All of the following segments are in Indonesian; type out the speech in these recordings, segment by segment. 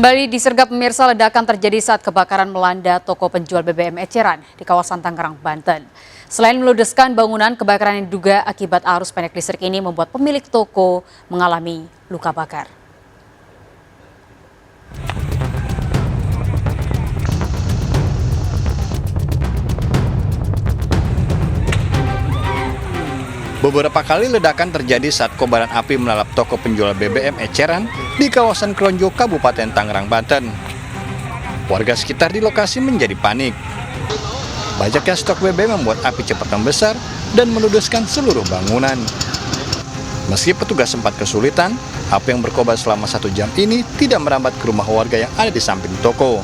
Kembali disergap pemirsa, ledakan terjadi saat kebakaran melanda toko penjual BBM eceran di kawasan Tangerang, Banten. Selain meludeskan bangunan, kebakaran yang diduga akibat arus pendek listrik ini membuat pemilik toko mengalami luka bakar. Beberapa kali ledakan terjadi saat kobaran api melalap toko penjual BBM eceran di kawasan Kronjo, Kabupaten Tangerang, Banten. Warga sekitar di lokasi menjadi panik. Banyaknya stok BBM membuat api cepat membesar dan meludeskan seluruh bangunan. Meski petugas sempat kesulitan, api yang berkobar selama 1 jam ini tidak merambat ke rumah warga yang ada di samping toko.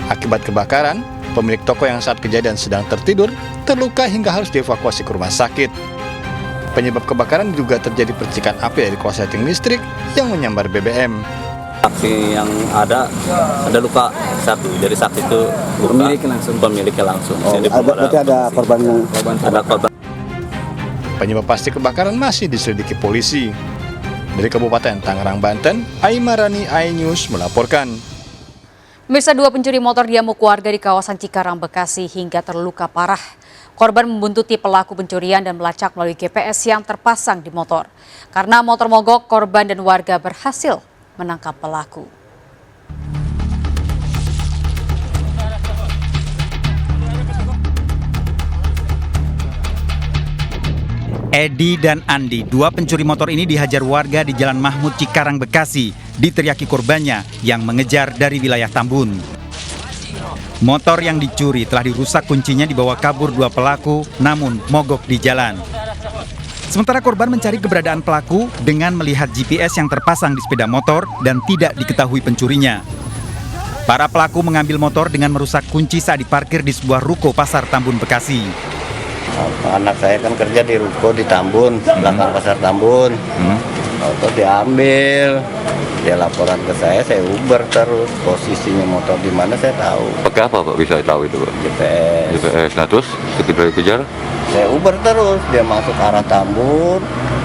Akibat kebakaran, pemilik toko yang saat kejadian sedang tertidur terluka hingga harus dievakuasi ke rumah sakit. Penyebab kebakaran diduga terjadi percikan api dari korsleting listrik yang menyambar BBM. Api yang ada luka satu, dari saksi itu pemiliknya langsung. Berarti ada korban. Ada korban. Penyebab pasti kebakaran masih diselidiki polisi. Dari Kabupaten Tangerang, Banten, Aimarani iNews melaporkan. Pemirsa, 2 pencuri motor diamuk warga di kawasan Cikarang, Bekasi hingga terluka parah. Korban membuntuti pelaku pencurian dan melacak melalui GPS yang terpasang di motor. Karena motor mogok, korban dan warga berhasil menangkap pelaku. Edi dan Andi, 2 pencuri motor ini dihajar warga di Jalan Mahmud, Cikarang, Bekasi, diteriaki korbannya yang mengejar dari wilayah Tambun. Motor yang dicuri telah dirusak kuncinya dibawa kabur 2 pelaku, namun mogok di jalan. Sementara korban mencari keberadaan pelaku dengan melihat GPS yang terpasang di sepeda motor dan tidak diketahui pencurinya. Para pelaku mengambil motor dengan merusak kunci saat diparkir di sebuah ruko pasar Tambun, Bekasi. Anak saya kan kerja di ruko di Tambun, belakang pasar Tambun. Motor diambil, dia laporan ke saya Uber terus. Posisinya motor di mana saya tahu. Pakai apa Pak bisa tahu itu Pak? GPS. Nah terus ketika dikejar? Saya Uber terus, dia masuk arah Tambun,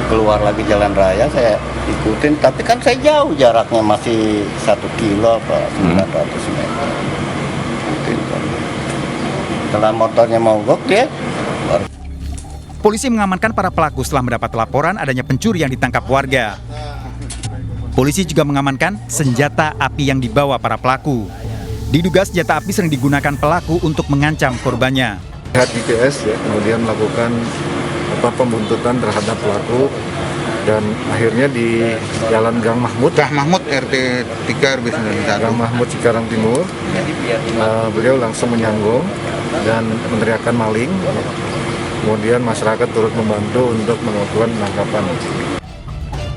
keluar lagi jalan raya, saya ikutin. Tapi kan saya jauh, jaraknya masih 1 kilo apa 900 meter. Ikutin kan. Setelah motornya mogok dia. Polisi mengamankan para pelaku setelah mendapat laporan adanya pencuri yang ditangkap warga. Polisi juga mengamankan senjata api yang dibawa para pelaku. Diduga senjata api sering digunakan pelaku untuk mengancam korbannya. Lihat GPS ya, kemudian melakukan pembuntutan terhadap pelaku dan akhirnya di Jalan Gang Mahmud RT 3 RW 9 Gang Mahmud Cikarang Timur, beliau langsung menyanggung dan meneriakkan maling. Kemudian masyarakat turut membantu untuk melakukan penangkapan.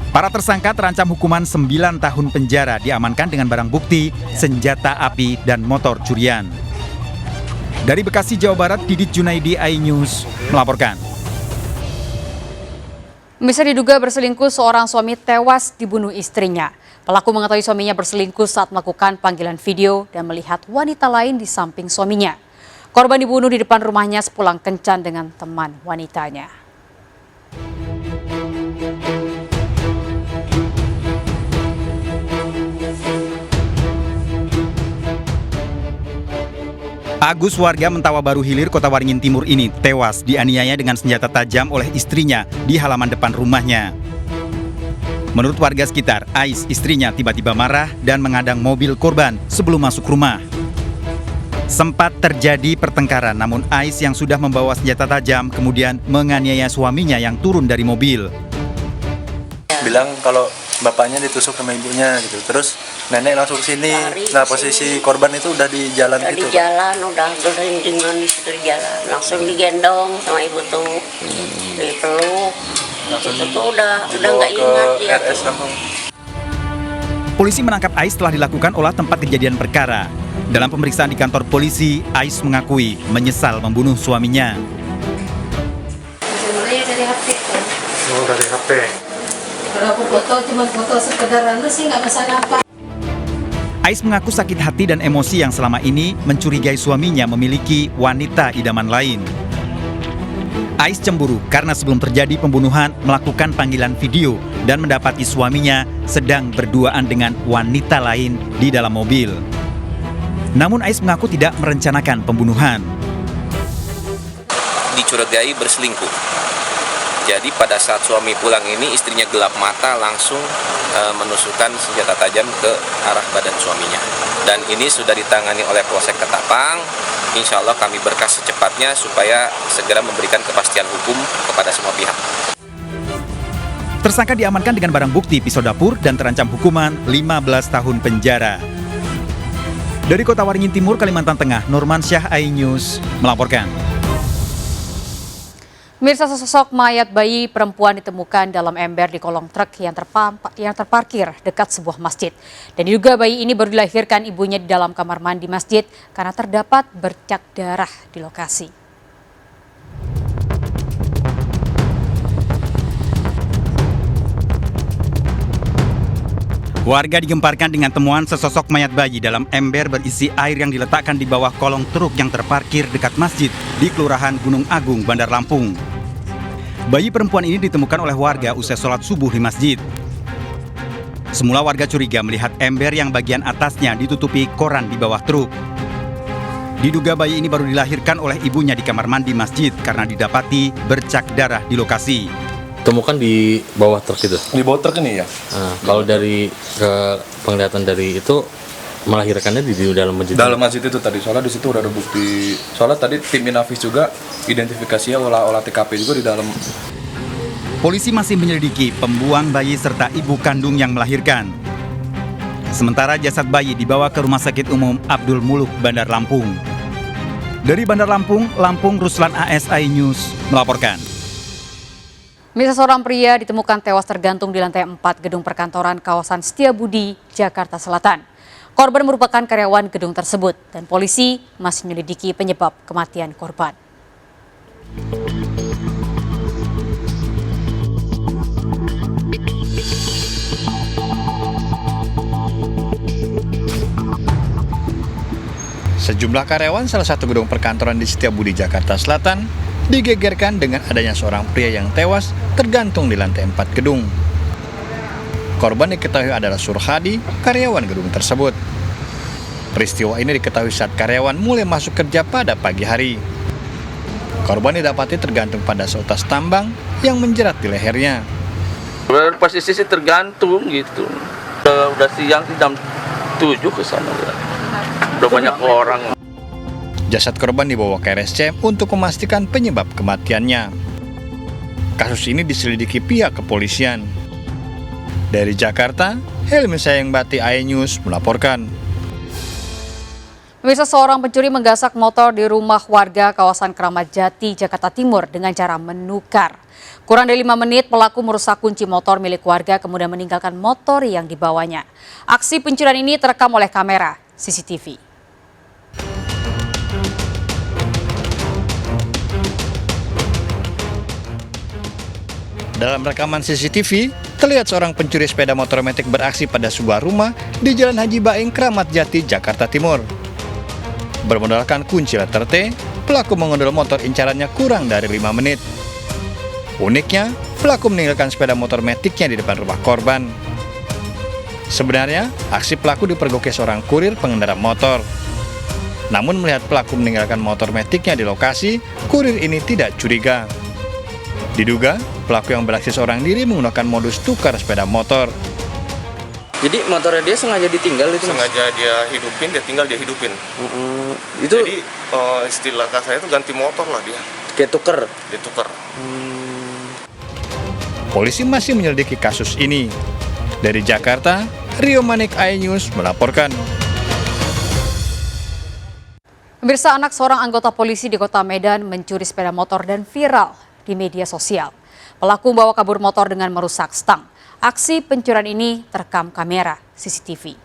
Para tersangka terancam hukuman 9 tahun penjara, diamankan dengan barang bukti, senjata api, dan motor curian. Dari Bekasi, Jawa Barat, Didit Junaidi, iNews melaporkan. Bisa diduga berselingkuh, seorang suami tewas dibunuh istrinya. Pelaku mengetahui suaminya berselingkuh saat melakukan panggilan video dan melihat wanita lain di samping suaminya. Korban dibunuh di depan rumahnya sepulang kencan dengan teman wanitanya. Agus, warga Mentawa Baru Hilir, Kota Waringin Timur ini tewas dianiaya dengan senjata tajam oleh istrinya di halaman depan rumahnya. Menurut warga sekitar, Ais, istrinya, tiba-tiba marah dan mengadang mobil korban sebelum masuk rumah. Sempat terjadi pertengkaran, namun Ais yang sudah membawa senjata tajam kemudian menganiaya suaminya yang turun dari mobil. Bilang kalau bapaknya ditusuk sama ibunya gitu, terus nenek langsung sini. Nah posisi korban itu udah di jalan gitu. Di jalan, udah dengan di jalan, langsung digendong sama ibu tuh, dipeluk. Itu tuh udah nggak ingat dia. Polisi menangkap Ais setelah dilakukan olah tempat kejadian perkara. Dalam pemeriksaan di kantor polisi, Ais mengakui menyesal membunuh suaminya. Sebenarnya dari HP kan. Oh, dari HP. Kalau aku foto cuma foto sekedar sih nggak masalah apa. Ais mengaku sakit hati dan emosi yang selama ini mencurigai suaminya memiliki wanita idaman lain. Ais cemburu karena sebelum terjadi pembunuhan melakukan panggilan video dan mendapati suaminya sedang berduaan dengan wanita lain di dalam mobil. Namun Ais mengaku tidak merencanakan pembunuhan. Dicurigai berselingkuh. Jadi pada saat suami pulang ini istrinya gelap mata langsung menusukkan senjata tajam ke arah badan suaminya. Dan ini sudah ditangani oleh Polsek Ketapang. Insya Allah kami berkas secepatnya supaya segera memberikan kepastian hukum kepada semua pihak. Tersangka diamankan dengan barang bukti pisau dapur dan terancam hukuman 15 tahun penjara. Dari Kota Waringin Timur, Kalimantan Tengah, Nurmansyah, iNews melaporkan. Mirsa, sesosok mayat bayi perempuan ditemukan dalam ember di kolong truk yang terparkir dekat sebuah masjid. Dan diduga bayi ini baru dilahirkan ibunya di dalam kamar mandi masjid karena terdapat bercak darah di lokasi. Warga digemparkan dengan temuan sesosok mayat bayi dalam ember berisi air yang diletakkan di bawah kolong truk yang terparkir dekat masjid di Kelurahan Gunung Agung, Bandar Lampung. Bayi perempuan ini ditemukan oleh warga usai sholat subuh di masjid. Semula warga curiga melihat ember yang bagian atasnya ditutupi koran di bawah truk. Diduga bayi ini baru dilahirkan oleh ibunya di kamar mandi masjid karena didapati bercak darah di lokasi. Temukan di bawah truk itu. Di bawah truk ini ya. Nah, kalau dari penglihatan dari itu melahirkannya di dalam masjid. Dalam masjid itu tadi, soalnya di situ udah ada bukti. Soalnya tadi tim Inafis juga identifikasinya olah TKP juga di dalam. Polisi masih menyelidiki pembuang bayi serta ibu kandung yang melahirkan. Sementara jasad bayi dibawa ke Rumah Sakit Umum Abdul Muluk, Bandar Lampung. Dari Bandar Lampung, Ruslan AS, iNews melaporkan. Mirsa, seorang pria ditemukan tewas tergantung di lantai 4 gedung perkantoran kawasan Setiabudi, Jakarta Selatan. Korban merupakan karyawan gedung tersebut dan polisi masih menyelidiki penyebab kematian korban. Sejumlah karyawan salah satu gedung perkantoran di Setiabudi, Jakarta Selatan digegerkan dengan adanya seorang pria yang tewas tergantung di lantai 4 gedung. Korban diketahui adalah Surhadi, karyawan gedung tersebut. Peristiwa ini diketahui saat karyawan mulai masuk kerja pada pagi hari. Korban didapati tergantung pada seutas tambang yang menjerat di lehernya. Posisi tergantung gitu. Udah siang jam 7 ke sana. Udah banyak orang. Jasad korban dibawa ke RSCM untuk memastikan penyebab kematiannya. Kasus ini diselidiki pihak kepolisian. Dari Jakarta, Helmi Sayangbati, iNews melaporkan. Pemirsa, seorang pencuri menggasak motor di rumah warga kawasan Keramat Jati, Jakarta Timur dengan cara menukar. Kurang dari 5 menit, pelaku merusak kunci motor milik warga kemudian meninggalkan motor yang dibawanya. Aksi pencurian ini terekam oleh kamera CCTV. Dalam rekaman CCTV, terlihat seorang pencuri sepeda motor metik beraksi pada sebuah rumah di Jalan Haji Baing, Keramat Jati, Jakarta Timur. Bermodalkan kunci letter T, pelaku mengondol motor incarannya kurang dari 5 menit. Uniknya, pelaku meninggalkan sepeda motor metiknya di depan rumah korban. Sebenarnya, aksi pelaku dipergoki seorang kurir pengendara motor. Namun melihat pelaku meninggalkan motor metiknya di lokasi, kurir ini tidak curiga. Diduga, pelaku yang beraksi seorang diri menggunakan modus tukar sepeda motor. Jadi motornya dia sengaja ditinggal itu? Sengaja dia hidupin, dia tinggal dia hidupin. Itu Jadi istilah kasarnya itu ganti motor lah dia. kayak tuker? Dia tukar. Polisi masih menyelidiki kasus ini. Dari Jakarta, Rio Manik, iNews melaporkan. Pemirsa, anak seorang anggota polisi di Kota Medan mencuri sepeda motor dan viral di media sosial. Pelaku membawa kabur motor dengan merusak stang. Aksi pencurian ini terekam kamera CCTV.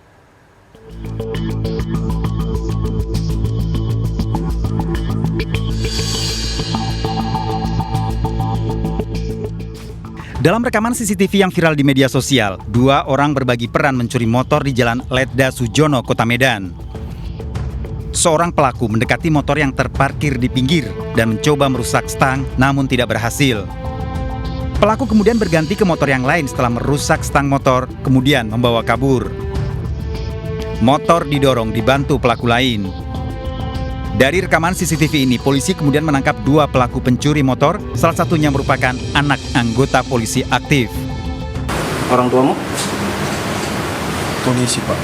Dalam rekaman CCTV yang viral di media sosial, 2 orang berbagi peran mencuri motor di Jalan Letda Sujono, Kota Medan. seorang pelaku mendekati motor yang terparkir di pinggir dan mencoba merusak stang namun tidak berhasil. Pelaku kemudian berganti ke motor yang lain setelah merusak stang motor, kemudian membawa kabur. Motor didorong dibantu pelaku lain. Dari rekaman CCTV ini, polisi kemudian menangkap 2 pelaku pencuri motor, salah satunya merupakan anak anggota polisi aktif. Orang tuamu Polisi Pak,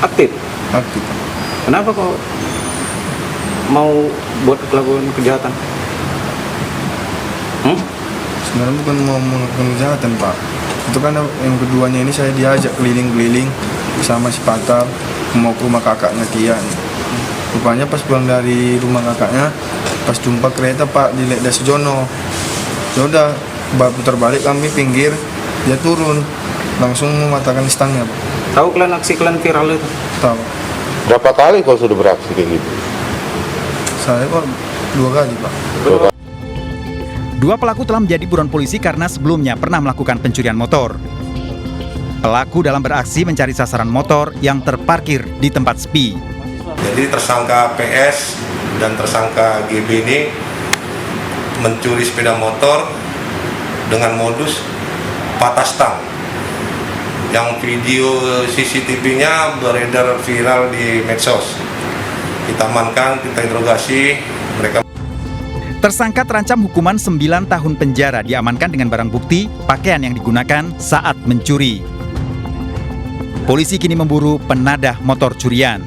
aktif. aktif Pak. Kenapa kok mau buat melakukan kejahatan? Sebenarnya bukan mau melakukan kejahatan Pak. Itu kan yang keduanya ini saya diajak keliling-keliling bersama si Patar mau ke rumah kakaknya Tian. Rupanya pas pulang dari rumah kakaknya, pas jumpa kereta Pak di Lekda Sejono. Ya udah, putar balik kami pinggir, dia turun, langsung mematahkan stangnya Pak. Tahu kalian aksi kalian viral itu? Tahu. Berapa kali kau sudah beraksi kayak gitu? Saya Pak 2 kali Pak. 2 pelaku telah menjadi buron polisi karena sebelumnya pernah melakukan pencurian motor. Pelaku dalam beraksi mencari sasaran motor yang terparkir di tempat sepi. Jadi tersangka PS dan tersangka GB ini mencuri sepeda motor dengan modus patah stang. Yang video CCTV-nya beredar viral di medsos. Kita amankan, kita interogasi, mereka. Tersangka terancam hukuman 9 tahun penjara, diamankan dengan barang bukti pakaian yang digunakan saat mencuri. Polisi kini memburu penadah motor curian.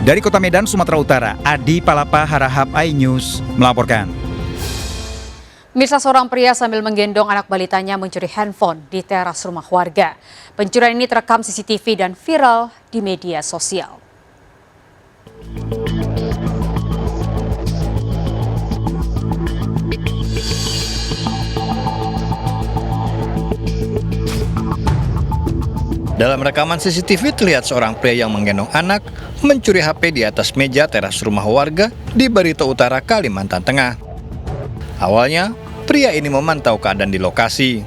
Dari Kota Medan, Sumatera Utara, Adi Palapa, Harahap iNews melaporkan. Mirsa, seorang pria sambil menggendong anak balitanya mencuri handphone di teras rumah warga. Pencurian ini terekam CCTV dan viral di media sosial. Dalam rekaman CCTV terlihat seorang pria yang menggendong anak mencuri HP di atas meja teras rumah warga di Barito Utara, Kalimantan Tengah. Awalnya, pria ini memantau keadaan di lokasi.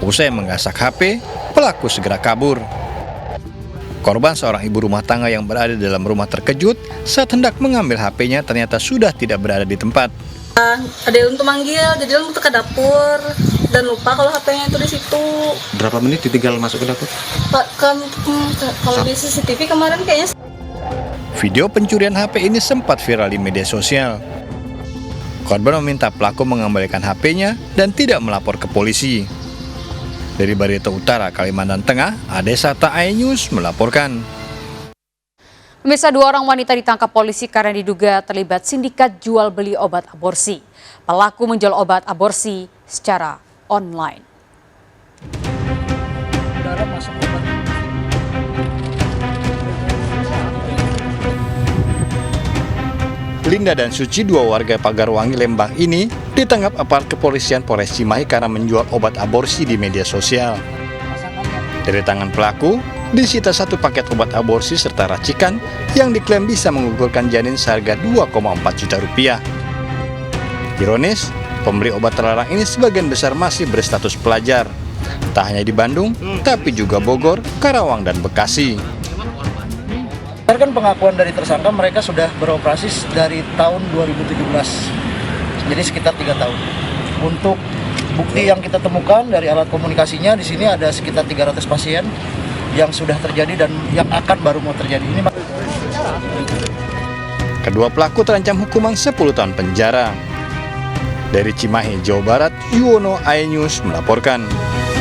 Usai menggasak HP, pelaku segera kabur. Korban, seorang ibu rumah tangga yang berada dalam rumah, terkejut saat hendak mengambil HP-nya ternyata sudah tidak berada di tempat. Ada yang untuk manggil, jadi langsung ke dapur dan lupa kalau HP-nya itu di situ. Berapa menit ditinggal masuk ke dapur? Kalau di CCTV kemarin kayaknya. Video pencurian HP ini sempat viral di media sosial. Korban meminta pelaku mengembalikan HP-nya dan tidak melapor ke polisi. Dari Barito Utara, Kalimantan Tengah, Ade Sata iNews melaporkan. Pemirsa, 2 orang wanita ditangkap polisi karena diduga terlibat sindikat jual beli obat aborsi. Pelaku menjual obat aborsi secara online. Linda dan Suci, 2 warga Pagarwangi, Lembang ini ditangkap aparat kepolisian Polres Cimahi karena menjual obat aborsi di media sosial. Dari tangan pelaku, disita 1 paket obat aborsi serta racikan yang diklaim bisa menggugurkan janin seharga 2,4 juta rupiah. Ironis, pembeli obat terlarang ini sebagian besar masih berstatus pelajar. Tak hanya di Bandung, tapi juga Bogor, Karawang, dan Bekasi. Berdasarkan pengakuan dari tersangka, mereka sudah beroperasi dari tahun 2017, jadi sekitar 3 tahun. Untuk bukti yang kita temukan dari alat komunikasinya, di sini ada sekitar 300 pasien yang sudah terjadi dan yang akan baru mau terjadi. Ini kedua pelaku terancam hukuman 10 tahun penjara. Dari Cimahi, Jawa Barat, Yuwono iNews melaporkan.